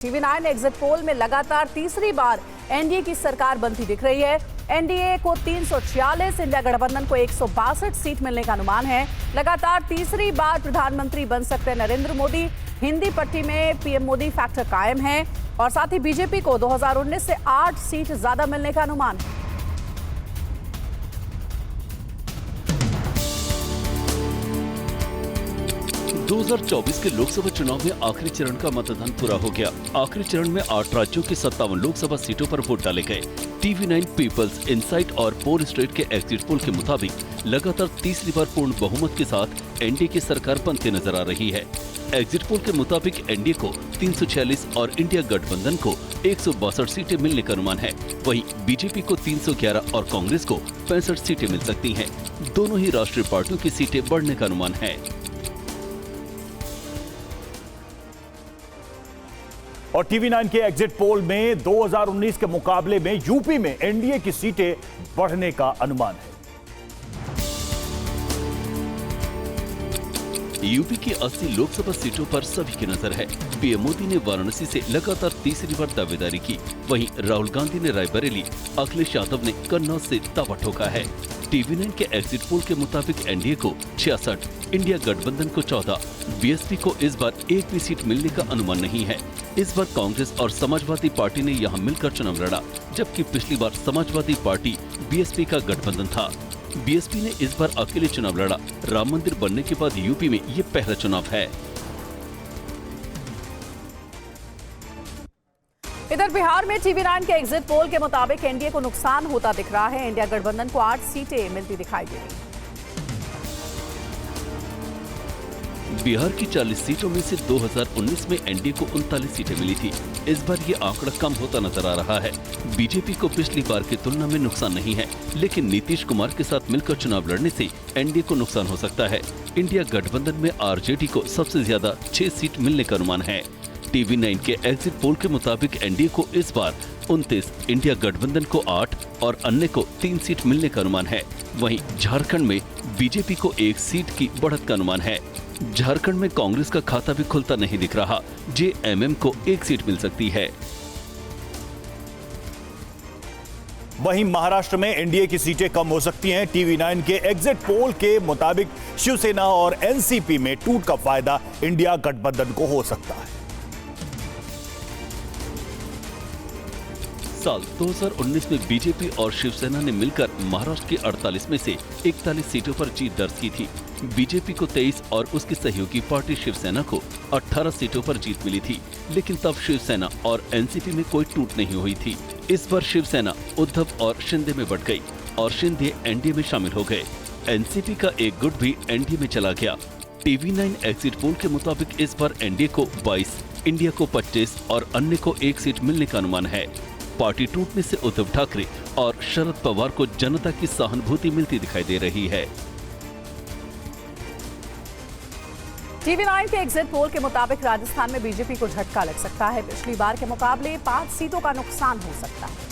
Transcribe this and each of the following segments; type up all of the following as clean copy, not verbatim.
TV9 exit poll में लगातार तीसरी बार एनडीए की सरकार बनती दिख रही है। एनडीए को 346, इंडिया गठबंधन को 162 सीट मिलने का अनुमान है। लगातार तीसरी बार प्रधानमंत्री बन सकते हैं नरेंद्र मोदी। हिंदी पट्टी में पीएम मोदी फैक्टर कायम है और साथ ही बीजेपी को 2019 से 8 सीट ज्यादा मिलने का अनुमान है। दो 2024 के लोकसभा चुनाव में आखिरी चरण का मतदान पूरा हो गया। आखिरी चरण में 8 राज्यों की 57 लोकसभा सीटों पर वोट डाले गए। TV9 पीपल्स इनसाइट और पोल स्ट्रीट के एग्जिट पोल के मुताबिक लगातार तीसरी बार पूर्ण बहुमत के साथ एनडीए की सरकार बनती नजर आ रही है। एग्जिट पोल के मुताबिक एनडीए को 346 और इंडिया गठबंधन को 162 सीटें मिलने का अनुमान है। वहीं बीजेपी को 311 और कांग्रेस को 65 सीटें मिल सकती हैं। दोनों ही राष्ट्रीय पार्टियों की सीटें बढ़ने का अनुमान है। और TV9 के एग्जिट पोल में 2019 के मुकाबले में यूपी में एनडीए की सीटें बढ़ने का अनुमान है। यूपी की 80 लोकसभा सीटों पर सभी की नजर है। पीएम मोदी ने वाराणसी से लगातार तीसरी बार दावेदारी की। वहीं राहुल गांधी ने रायबरेली, अखिलेश यादव ने कन्नौज से दावा ठोका है। TV9 के एग्जिट पोल के मुताबिक एनडीए को 66, इंडिया गठबंधन को 14, बीएसपी को इस बार एक भी सीट मिलने का अनुमान नहीं है। इस बार कांग्रेस और समाजवादी पार्टी ने यहां मिलकर चुनाव लड़ा, जबकि पिछली बार समाजवादी पार्टी बीएसपी का गठबंधन था। बीएसपी ने इस बार अकेले चुनाव लड़ा। राम मंदिर बनने के बाद यूपी में ये पहला चुनाव है। इधर बिहार में TV9 के एग्जिट पोल के मुताबिक एनडीए को नुकसान होता दिख रहा है। इंडिया गठबंधन को 8 सीटें मिलती दिखाई दे रही। बिहार की 40 सीटों में से 2019 में एनडीए को 39 सीटें मिली थी। इस बार ये आंकड़ा कम होता नजर आ रहा है। बीजेपी को पिछली बार की तुलना में नुकसान नहीं है, लेकिन नीतीश कुमार के साथ मिलकर चुनाव लड़ने से एनडीए को नुकसान हो सकता है। इंडिया गठबंधन में आरजेडी को सबसे ज्यादा 6 सीट मिलने का अनुमान है। TV9 के एग्जिट पोल के मुताबिक एनडीए को इस बार 29, इंडिया गठबंधन को 8 और अन्य को 3 सीट मिलने का अनुमान है। वहीं झारखंड में बीजेपी को 1 सीट की बढ़त का अनुमान है। झारखंड में कांग्रेस का खाता भी खुलता नहीं दिख रहा। जेएमएम को 1 सीट मिल सकती है। वहीं महाराष्ट्र में एनडीए की सीटें कम हो सकती हैं। TV9 के एग्जिट पोल के मुताबिक शिवसेना और एनसीपी में टूट का फायदा इंडिया गठबंधन को हो सकता है। साल 2019 में बीजेपी और शिवसेना ने मिलकर महाराष्ट्र की 48 में से 41 सीटों पर जीत दर्ज की थी। बीजेपी को 23 और उसकी सहयोगी पार्टी शिवसेना को 18 सीटों पर जीत मिली थी, लेकिन तब शिवसेना और एनसीपी में कोई टूट नहीं हुई थी। इस बार शिवसेना उद्धव और शिंदे में बट गई और शिंदे एनडीए में शामिल हो गए। एनसीपी का एक गुट भी एनडीए में चला गया। TV9 एग्जिट पोल के मुताबिक इस बार एनडीए को 22, इंडिया को 25 और अन्य को 1 सीट मिलने का अनुमान है। पार्टी टूटने से उद्धव ठाकरे और शरद पवार को जनता की सहानुभूति मिलती दिखाई दे रही है। TV9 के एग्जिट पोल के मुताबिक राजस्थान में बीजेपी को झटका लग सकता है। पिछली बार के मुकाबले 5 सीटों का नुकसान हो सकता है।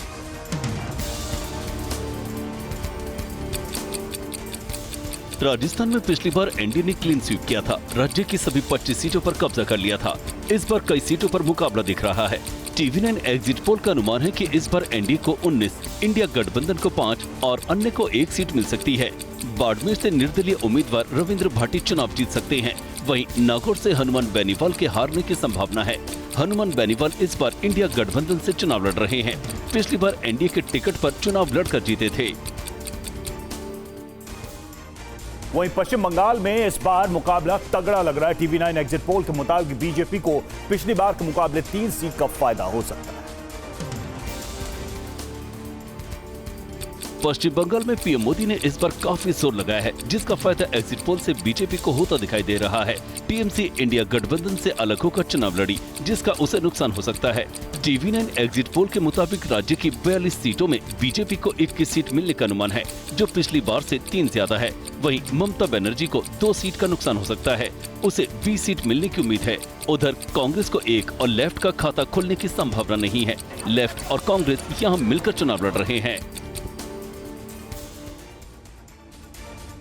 राजस्थान में पिछली बार एनडीए ने क्लीन स्वीप किया था। राज्य की सभी 25 सीटों पर कब्जा कर लिया था। इस बार कई सीटों पर मुकाबला दिख रहा है। TV9 एग्जिट पोल का अनुमान है कि इस बार एनडीए को 19, इंडिया गठबंधन को 5 और अन्य को 1 सीट मिल सकती है। बाड़मेर से निर्दलीय उम्मीदवार रविंद्र भाटी चुनाव जीत सकते हैं। वहीं नागौर से हनुमान बेनीवाल के हारने की संभावना है। हनुमान बेनीवाल इस बार इंडिया गठबंधन से चुनाव लड़ रहे हैं। पिछली बार एनडीए के टिकट पर चुनाव लड़कर जीते थे। वहीं पश्चिम बंगाल में इस बार मुकाबला तगड़ा लग रहा है। TV9 एग्जिट पोल के मुताबिक बीजेपी को पिछली बार के मुकाबले 3 सीट का फायदा हो सकता है। पश्चिम बंगाल में पीएम मोदी ने इस बार काफी जोर लगाया है, जिसका फायदा एग्जिट पोल से बीजेपी को होता दिखाई दे रहा है। टीएमसी इंडिया गठबंधन से अलग होकर चुनाव लड़ी, जिसका उसे नुकसान हो सकता है। TV9 एग्जिट पोल के मुताबिक राज्य की 42 सीटों में बीजेपी को 21 सीट मिलने का अनुमान है, जो पिछली बार से 3 ज्यादा है। वहीं ममता बनर्जी को 2 सीट का नुकसान हो सकता है, उसे 20 सीट मिलने की उम्मीद है। उधर कांग्रेस को 1 और लेफ्ट का खाता खुलने की संभावना नहीं है। लेफ्ट और कांग्रेस यहाँ मिलकर चुनाव लड़ रहे हैं।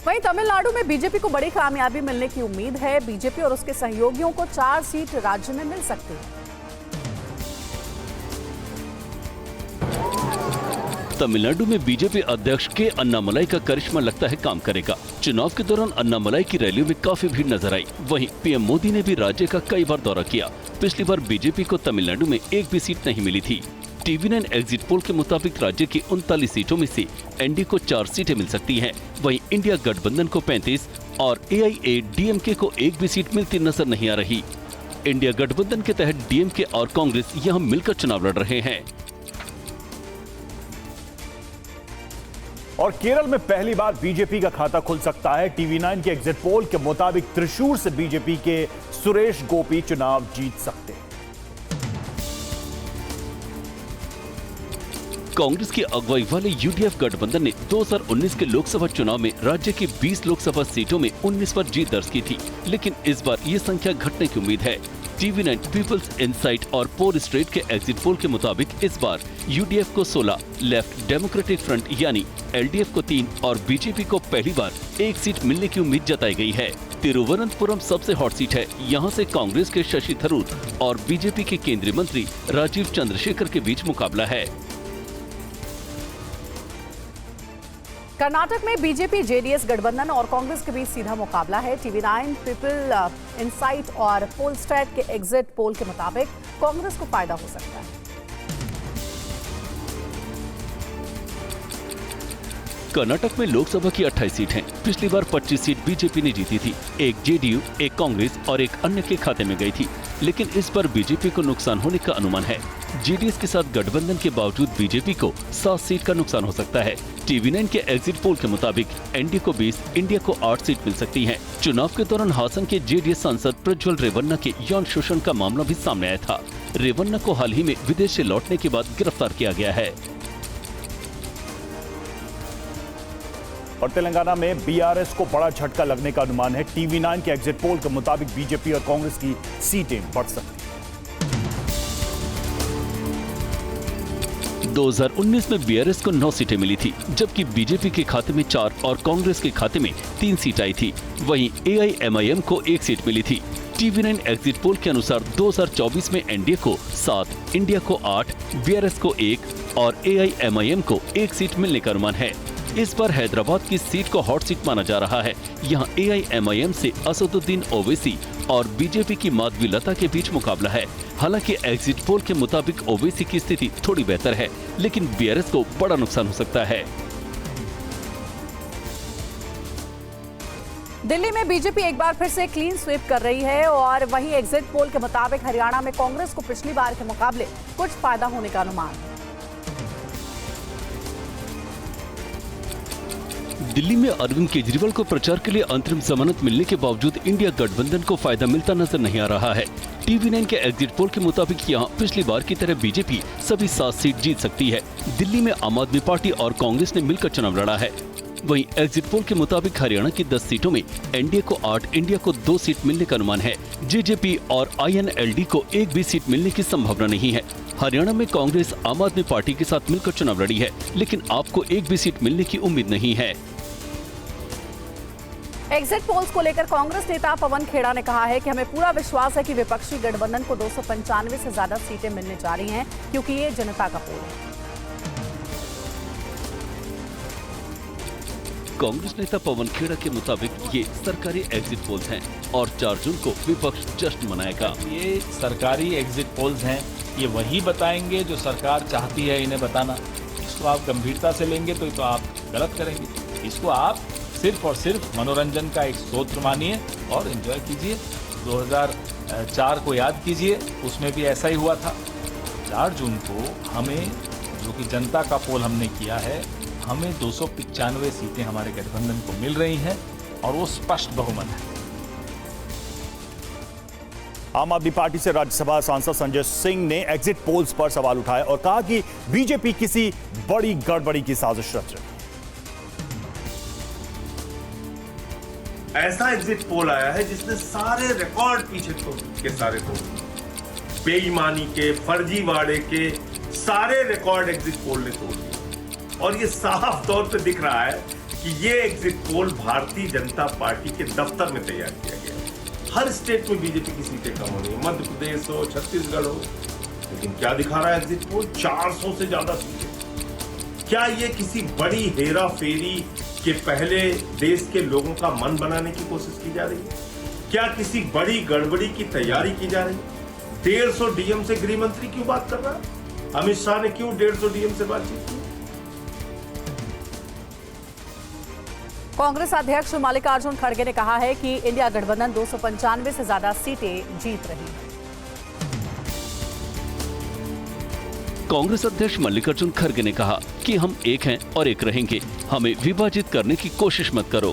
वहीं तमिलनाडु में बीजेपी को बड़ी कामयाबी मिलने की उम्मीद है। बीजेपी और उसके सहयोगियों को 4 सीट राज्य में मिल सकती है। तमिलनाडु में बीजेपी अध्यक्ष के अन्नामलाई का करिश्मा लगता है काम करेगा। चुनाव के दौरान अन्नामलाई की रैलियों में काफी भीड़ नजर आई। वहीं पीएम मोदी ने भी राज्य का कई बार दौरा किया। पिछली बार बीजेपी को तमिलनाडु में एक भी सीट नहीं मिली थी। TV9 एग्जिट पोल के मुताबिक राज्य की 39 सीटों में से एनडीए को 4 सीटें मिल सकती हैं। वहीं इंडिया गठबंधन को 35 और AIADMK को एक भी सीट मिलती नजर नहीं आ रही। इंडिया गठबंधन के तहत डीएमके और कांग्रेस यहां मिलकर चुनाव लड़ रहे हैं। और केरल में पहली बार बीजेपी का खाता खुल सकता है। TV9 के एग्जिट पोल के मुताबिक त्रिशूर से बीजेपी के सुरेश गोपी चुनाव जीत सकते हैं। कांग्रेस की अगुवाई वाले यूडीएफ गठबंधन ने 2019 के लोकसभा चुनाव में राज्य की 20 लोकसभा सीटों में 19 पर जीत दर्ज की थी, लेकिन इस बार ये संख्या घटने की उम्मीद है। TV9, पीपल्स इनसाइट और पोल स्ट्रीट के एग्जिट पोल के मुताबिक इस बार यूडीएफ को 16, लेफ्ट डेमोक्रेटिक फ्रंट यानी LDF को 3 और बीजेपी को पहली बार एक सीट मिलने की उम्मीद जताई गई है। तिरुवनंतपुरम सबसे हॉट सीट है। यहाँ से कांग्रेस के शशि थरूर और बीजेपी के केंद्रीय मंत्री राजीव चंद्रशेखर के बीच मुकाबला है। कर्नाटक में बीजेपी जेडीएस गठबंधन और कांग्रेस के बीच सीधा मुकाबला है। TV9, पीपल इनसाइट और पोल स्ट्रेट के एग्जिट पोल के मुताबिक कांग्रेस को फायदा हो सकता है। कर्नाटक में लोकसभा की 28 सीट हैं। पिछली बार 25 सीट बीजेपी ने जीती थी। एक जेडीयू, एक कांग्रेस और एक अन्य के खाते में गई थी, लेकिन इस बार बीजेपी को नुकसान होने का अनुमान है। जेडीएस के साथ गठबंधन के बावजूद बीजेपी को 7 सीट का नुकसान हो सकता है। TV9 के एग्जिट पोल के मुताबिक एनडीए को 20, इंडिया को 8 सीट मिल सकती हैं। चुनाव के दौरान हासन के जेडीएस सांसद प्रज्वल रेवन्ना के यौन शोषण का मामला भी सामने आया था। रेवन्ना को हाल ही में विदेश से लौटने के बाद गिरफ्तार किया गया है। और तेलंगाना में बीआरएस को बड़ा झटका लगने का अनुमान है। TV9 के एग्जिट पोल के मुताबिक बीजेपी और कांग्रेस की सीटें बढ़ सकती हैं। 2019 में बीआरएस को 9 सीटें मिली थी, जबकि बीजेपी के खाते में 4 और कांग्रेस के खाते में 3 सीट आई थी। वहीं AIMIM को 1 सीट मिली थी। TV9 एग्जिट पोल के अनुसार 2024 में एनडीए को 7, इंडिया को 8, बीआरएस को 1 और AIMIM को 1 सीट मिलने का अनुमान है। इस बार हैदराबाद की सीट को हॉट सीट माना जा रहा है। यहाँ AIMIM से असदुद्दीन ओवैसी और बीजेपी की माधवी लता के बीच मुकाबला है। हालांकि एग्जिट पोल के मुताबिक ओवैसी की स्थिति थोड़ी बेहतर है, लेकिन बीआरएस को बड़ा नुकसान हो सकता है। दिल्ली में बीजेपी एक बार फिर से क्लीन स्वीप कर रही है और वहीं एग्जिट पोल के मुताबिक हरियाणा में कांग्रेस को पिछली बार के मुकाबले कुछ फायदा होने का अनुमान है। दिल्ली में अरविंद केजरीवाल को प्रचार के लिए अंतरिम जमानत मिलने के बावजूद इंडिया गठबंधन को फायदा मिलता नजर नहीं आ रहा है। TV9 के एग्जिट पोल के मुताबिक यहाँ पिछली बार की तरह बीजेपी सभी 7 सीट जीत सकती है। दिल्ली में आम आदमी पार्टी और कांग्रेस ने मिलकर चुनाव लड़ा है। वहीं एग्जिट पोल के मुताबिक हरियाणा की 10 सीटों में एनडीए को 8, इंडिया को 2 सीट मिलने का अनुमान है। जेजेपी और INLD को एक भी सीट मिलने की संभावना नहीं है। हरियाणा में कांग्रेस आम आदमी पार्टी के साथ मिलकर चुनाव लड़ी है, लेकिन आपको एक भी सीट मिलने की उम्मीद नहीं है। एग्जिट पोल्स को लेकर कांग्रेस नेता पवन खेड़ा ने कहा है कि हमें पूरा विश्वास है कि विपक्षी गठबंधन को 295 से ज्यादा सीटें मिलने जा रही हैं, क्योंकि ये जनता का पोल है। कांग्रेस नेता पवन खेड़ा के मुताबिक ये सरकारी एग्जिट पोल्स हैं और 4 जून को विपक्ष जश्न मनाएगा। ये सरकारी एग्जिट पोल्स हैं, ये वही बताएंगे जो सरकार चाहती है इन्हें बताना। इसको आप गंभीरता से लेंगे तो आप गलत करेंगे। इसको आप सिर्फ और सिर्फ मनोरंजन का एक स्रोत मानिए और एंजॉय कीजिए। 2004 को याद कीजिए, उसमें भी ऐसा ही हुआ था। 4 जून को हमें, जो कि जनता का पोल हमने किया है, हमें 295 सीटें हमारे गठबंधन को मिल रही हैं और वो स्पष्ट बहुमत है। आम आदमी पार्टी से राज्यसभा सांसद संजय सिंह ने एग्जिट पोल्स पर सवाल उठाए और कहा कि बीजेपी किसी बड़ी गड़बड़ी की साजिश रच रही है। ऐसा एग्जिट पोल आया है जिसने सारे रिकॉर्ड पीछे के सारे तोड़, बेईमानी के, फर्जीवाड़े के सारे रिकॉर्ड एग्जिट पोल ने तोड़ दिए। और ये साफ तौर पे दिख रहा है कि ये exit poll Bharatiya Janata party के दफ्तर में तैयार किया गया। हर स्टेट में बीजेपी की सीटें कम हो रही है, मध्य प्रदेश हो, छत्तीसगढ़ हो, लेकिन क्या दिखा रहा है एग्जिट पोल? 400 से ज्यादा सीटें। क्या ये किसी बड़ी हेरा फेरी के पहले देश के लोगों का मन बनाने की कोशिश की जा रही है? क्या किसी बड़ी गड़बड़ी की तैयारी की जा रही है? 150 डीएम से गृह मंत्री क्यों बात कर रहा है? अमित शाह ने क्यों 150 डीएम से बातचीत की? कांग्रेस अध्यक्ष मल्लिकार्जुन खड़गे ने कहा है कि इंडिया गठबंधन 295 से ज्यादा सीटें जीत रही है। कांग्रेस अध्यक्ष मल्लिकार्जुन खड़गे ने कहा कि हम एक हैं और एक रहेंगे, हमें विभाजित करने की कोशिश मत करो।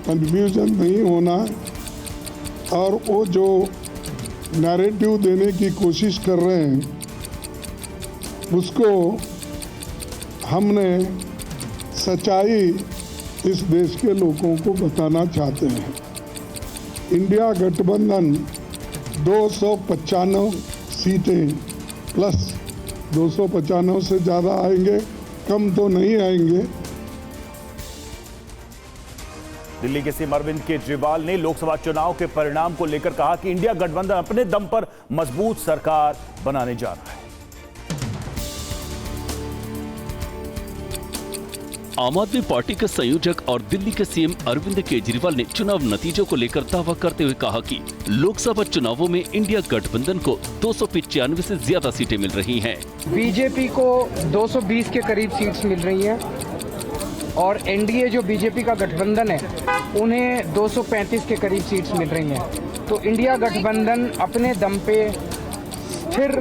कंफ्यूजन नहीं होना और वो जो नैरेटिव देने की कोशिश कर रहे हैं उसको हमने सच्चाई इस देश के लोगों को बताना चाहते हैं। इंडिया गठबंधन 295 सीटें प्लस 295 से ज़्यादा आएंगे, कम तो नहीं आएंगे। दिल्ली के सीएम अरविंद केजरीवाल ने लोकसभा चुनाव के परिणाम को लेकर कहा कि इंडिया गठबंधन अपने दम पर मजबूत सरकार बनाने जा रहा है। आम आदमी पार्टी के संयोजक और दिल्ली के सीएम अरविंद केजरीवाल ने चुनाव नतीजों को लेकर दावा करते हुए कहा कि लोकसभा चुनावों में इंडिया गठबंधन को 295 से ज्यादा सीटें मिल रही हैं। बीजेपी को 220 के करीब सीट्स मिल रही हैं और एनडीए जो बीजेपी का गठबंधन है उन्हें 235 के करीब सीट्स मिल रही हैं। तो इंडिया गठबंधन अपने दम पे स्थिर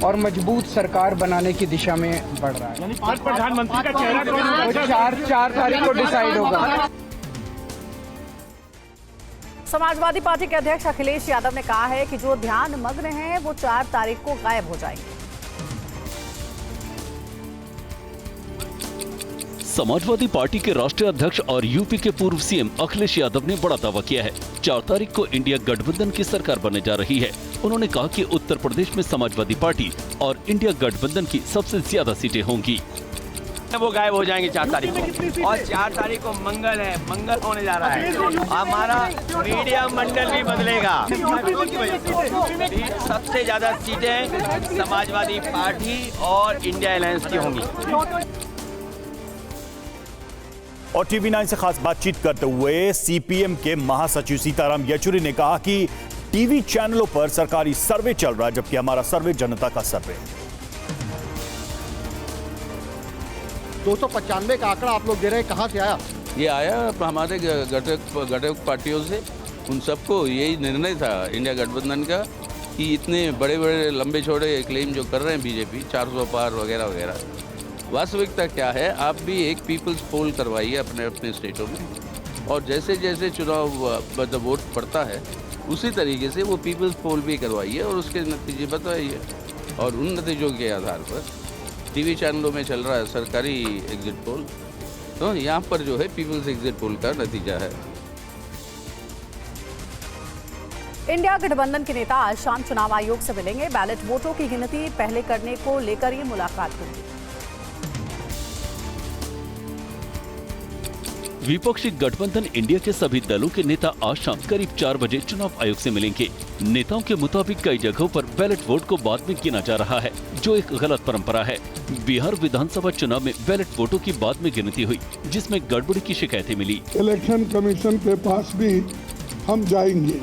और मजबूत सरकार बनाने की दिशा में बढ़ रहा है। आज प्रधानमंत्री का चेहरा कौन? 4 तारीख को डिसाइड होगा। समाजवादी पार्टी के अध्यक्ष अखिलेश यादव ने कहा है कि जो ध्यान मग्न हैं वो 4 तारीख को गायब हो जाएंगे। समाजवादी पार्टी के राष्ट्रीय अध्यक्ष और यूपी के पूर्व सीएम अखिलेश यादव ने बड़ा दावा किया है। 4 तारीख को इंडिया गठबंधन की सरकार बनने जा रही है। उन्होंने कहा कि उत्तर प्रदेश में समाजवादी पार्टी और इंडिया गठबंधन की सबसे ज्यादा सीटें होंगी। वो गायब हो जाएंगे 4 तारीख को, और 4 तारीख को मंगल है, मंगल होने जा रहा है। हमारा मीडिया मंडल भी बदलेगा। सबसे ज्यादा सीटें समाजवादी पार्टी और इंडिया अलायंस की होंगी। और टीवी 9 से खास बातचीत करते हुए सीपीएम के महासचिव सीताराम येचुरी ने कहा कि टीवी चैनलों पर सरकारी सर्वे चल रहा है, जबकि हमारा सर्वे जनता का सर्वे है। 295 का आंकड़ा आप लोग दे रहे हैं, कहां से आया? ये आया हमारे घटक पार्टियों से। उन सबको यही निर्णय था इंडिया गठबंधन का कि इतने बड़े बड़े लंबे चौड़े क्लेम जो कर रहे हैं बीजेपी 400 पार वगैरह वगैरह, वास्तविकता क्या है? आप भी एक पीपल्स पोल करवाइए अपने अपने स्टेटों में, और जैसे जैसे चुनाव वोट पड़ता है उसी तरीके से वो पीपल्स पोल भी करवाइए और उसके नतीजे बताइए। और उन नतीजों के आधार पर टीवी चैनलों में चल रहा है सरकारी एग्जिट पोल, तो यहाँ पर जो है पीपल्स एग्जिट पोल का नतीजा है। इंडिया गठबंधन के नेता आज शाम चुनाव आयोग से मिलेंगे। बैलेट वोटों की गिनती पहले करने को लेकर ये मुलाकात होगी। विपक्षी गठबंधन इंडिया के सभी दलों के नेता आज शाम करीब 4 बजे चुनाव आयोग से मिलेंगे। नेताओं के मुताबिक कई जगहों पर बैलेट वोट को बाद में गिना जा रहा है, जो एक गलत परंपरा है। बिहार विधानसभा चुनाव में बैलेट वोटों की बाद में गिनती हुई, जिसमें गड़बड़ी की शिकायतें मिली। इलेक्शन कमीशन के पास भी हम जाएंगे,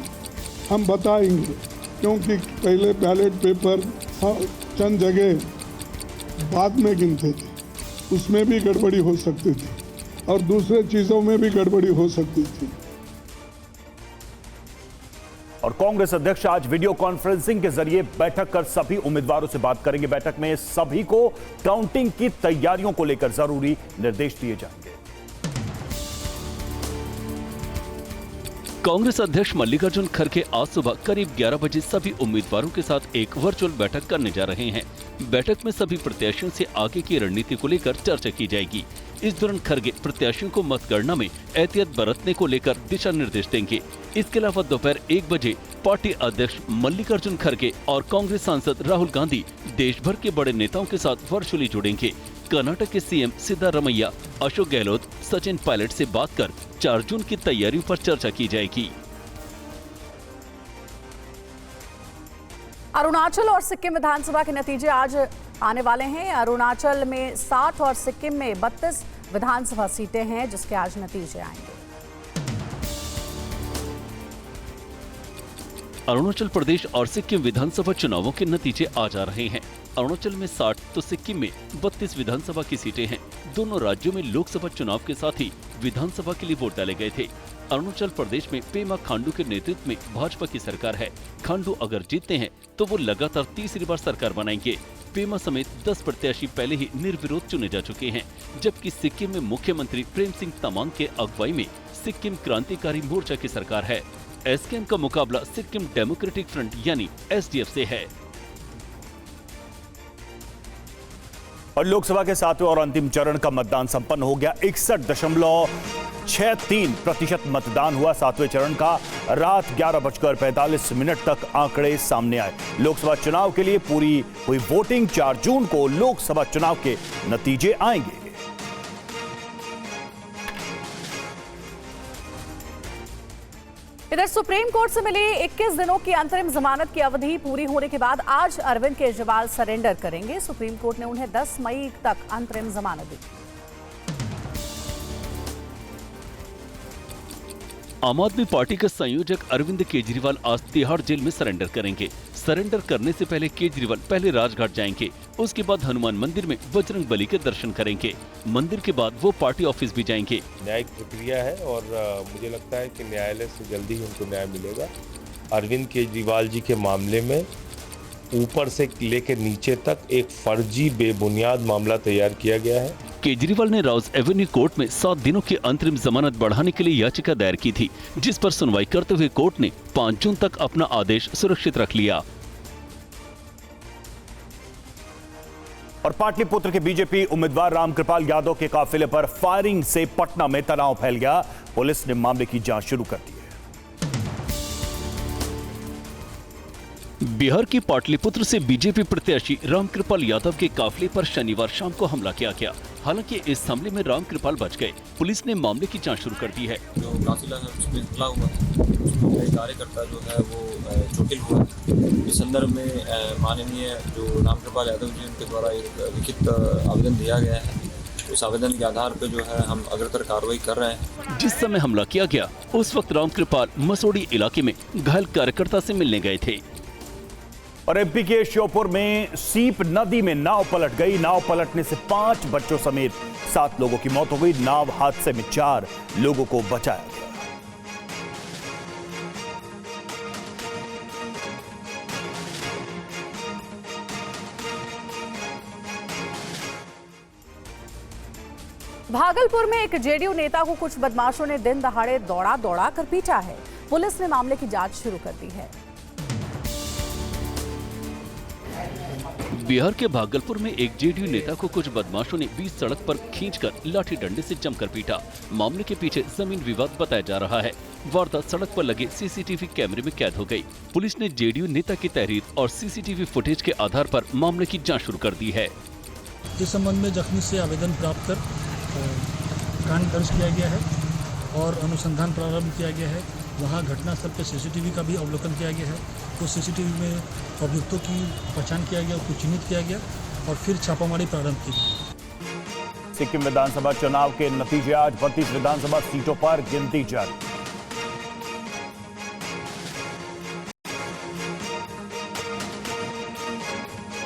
हम बताएंगे, क्योंकि पहले बैलेट पेपर चंद जगह बाद में गिनते थे, उसमें भी गड़बड़ी हो सकती थी और दूसरे चीजों में भी गड़बड़ी हो सकती थी। और कांग्रेस अध्यक्ष आज वीडियो कॉन्फ्रेंसिंग के जरिए बैठक कर सभी उम्मीदवारों से बात करेंगे। बैठक में सभी को काउंटिंग की तैयारियों को लेकर जरूरी निर्देश दिए जाएंगे। कांग्रेस अध्यक्ष मल्लिकार्जुन खड़गे आज सुबह करीब 11 बजे सभी उम्मीदवारों के साथ एक वर्चुअल बैठक करने जा रहे हैं। बैठक में सभी प्रत्याशियों से आगे की रणनीति को लेकर चर्चा की जाएगी। इस दौरान खड़गे प्रत्याशियों को मतगणना में एहतियात बरतने को लेकर दिशा निर्देश देंगे। इसके अलावा दोपहर 1 बजे पार्टी अध्यक्ष मल्लिकार्जुन खड़गे और कांग्रेस सांसद राहुल गांधी देश भर के बड़े नेताओं के साथ वर्चुअली जुड़ेंगे। कर्नाटक के सीएम सिद्धारमैया, अशोक गहलोत, सचिन पायलट से बात कर 4 जून की तैयारियों पर चर्चा की जाएगी। अरुणाचल और सिक्किम विधानसभा के नतीजे आज आने वाले हैं। अरुणाचल में 60 और सिक्किम में 32 विधानसभा सीटें हैं, जिसके आज नतीजे आएंगे। अरुणाचल प्रदेश और सिक्किम विधानसभा चुनावों के नतीजे आज आ रहे हैं। अरुणाचल में 60 तो सिक्किम में 32 विधानसभा की सीटें हैं। दोनों राज्यों में लोकसभा चुनाव के साथ ही विधानसभा के लिए वोट डाले गए थे। अरुणाचल प्रदेश में पेमा खांडू के नेतृत्व में भाजपा की सरकार है। खांडू अगर जीतते हैं तो वो लगातार तीसरी बार सरकार बनाएंगे। पेमा समेत 10 प्रत्याशी पहले ही निर्विरोध चुने जा चुके हैं, जबकि सिक्किम में मुख्यमंत्री प्रेम सिंह तमांग के अगुवाई में सिक्किम क्रांतिकारी मोर्चा की सरकार है। एसकेएम का मुकाबला सिक्किम डेमोक्रेटिक फ्रंट यानी एसडीएफ से है। और लोकसभा के 7वें और अंतिम चरण का मतदान संपन्न हो गया। 61.63% मतदान हुआ। 7वें चरण का रात 11:45 तक आंकड़े सामने आए। लोकसभा चुनाव के लिए पूरी हुई वोटिंग 4 जून को लोकसभा चुनाव के नतीजे आएंगे। इधर सुप्रीम कोर्ट से मिली 21 दिनों की अंतरिम जमानत की अवधि पूरी होने के बाद आज अरविंद केजरीवाल सरेंडर करेंगे। सुप्रीम कोर्ट ने उन्हें 10 मई तक अंतरिम जमानत दी। आम आदमी पार्टी के संयोजक अरविंद केजरीवाल आज तिहाड़ जेल में सरेंडर करेंगे। सरेंडर करने से पहले केजरीवाल पहले राजघाट जाएंगे, उसके बाद हनुमान मंदिर में बजरंग बली के दर्शन करेंगे। मंदिर के बाद वो पार्टी ऑफिस भी जाएंगे। न्यायिक प्रक्रिया है और मुझे लगता है कि न्यायालय से जल्दी ही उनको न्याय मिलेगा। अरविंद केजरीवाल जी के मामले में ऊपर से लेकर नीचे तक एक फर्जी बेबुनियाद मामला तैयार किया गया है। केजरीवाल ने राउज एवेन्यू कोर्ट में 7 दिनों की अंतरिम जमानत बढ़ाने के लिए याचिका दायर की थी, जिस पर सुनवाई करते हुए कोर्ट ने 5 जून तक अपना आदेश सुरक्षित रख लिया। और पाटलिपुत्र के बीजेपी उम्मीदवार रामकृपाल यादव के काफिले पर फायरिंग से पटना में तनाव फैल गया। पुलिस ने मामले की जांच शुरू कर दी है। बिहार की पाटलिपुत्र से बीजेपी प्रत्याशी रामकृपाल यादव के काफिले पर शनिवार शाम को हमला किया गया। हालांकि इस हमले में रामकृपाल बच गए। पुलिस ने मामले की जांच शुरू कर दी है। जो काफिला है उसमें हमला हुआ, उसमें एक कार्यकर्ता जो है वो चोटिल हुआ। इस संदर्भ में माननीय जो रामकृपाल यादव जी उनके द्वारा एक लिखित आवेदन दिया गया है। उस आवेदन के आधार पर जो है हम अग्रतर कार्रवाई कर रहे हैं। जिस समय हमला किया गया उस वक्त रामकृपाल मसोड़ी इलाके में घायल कार्यकर्ता से मिलने गए थे। और एमपी के श्योपुर में सीप नदी में नाव पलट गई। नाव पलटने से 5 बच्चों समेत 7 लोगों की मौत हो गई। नाव हादसे में 4 लोगों को बचाया गया। भागलपुर में एक जेडीयू नेता को कुछ बदमाशों ने दिन दहाड़े दौड़ा कर पीटा है। पुलिस ने मामले की जांच शुरू कर दी है। बिहार के भागलपुर में एक जेडीयू नेता को कुछ बदमाशों ने बीच सड़क पर खींचकर लाठी डंडे से जमकर पीटा। मामले के पीछे जमीन विवाद बताया जा रहा है। वारदात सड़क पर लगे सीसीटीवी कैमरे में कैद हो गई। पुलिस ने जेडीयू नेता की तहरीर और सीसीटीवी फुटेज के आधार पर मामले की जांच शुरू कर दी है। इस संबंध में जख्मी से आवेदन प्राप्त कर कांड दर्ज किया गया है और अनुसंधान प्रारंभ किया गया है। वहाँ घटनास्थल पर सीसीटीवी का भी अवलोकन किया गया है। तो सीसीटीवी में अभियुक्तों की पहचान किया गया, उसको चिन्हित किया गया और फिर छापामारी प्रारंभ की गई। सिक्किम विधानसभा चुनाव के नतीजे आज 32 विधानसभा सीटों पर गिनती जारी।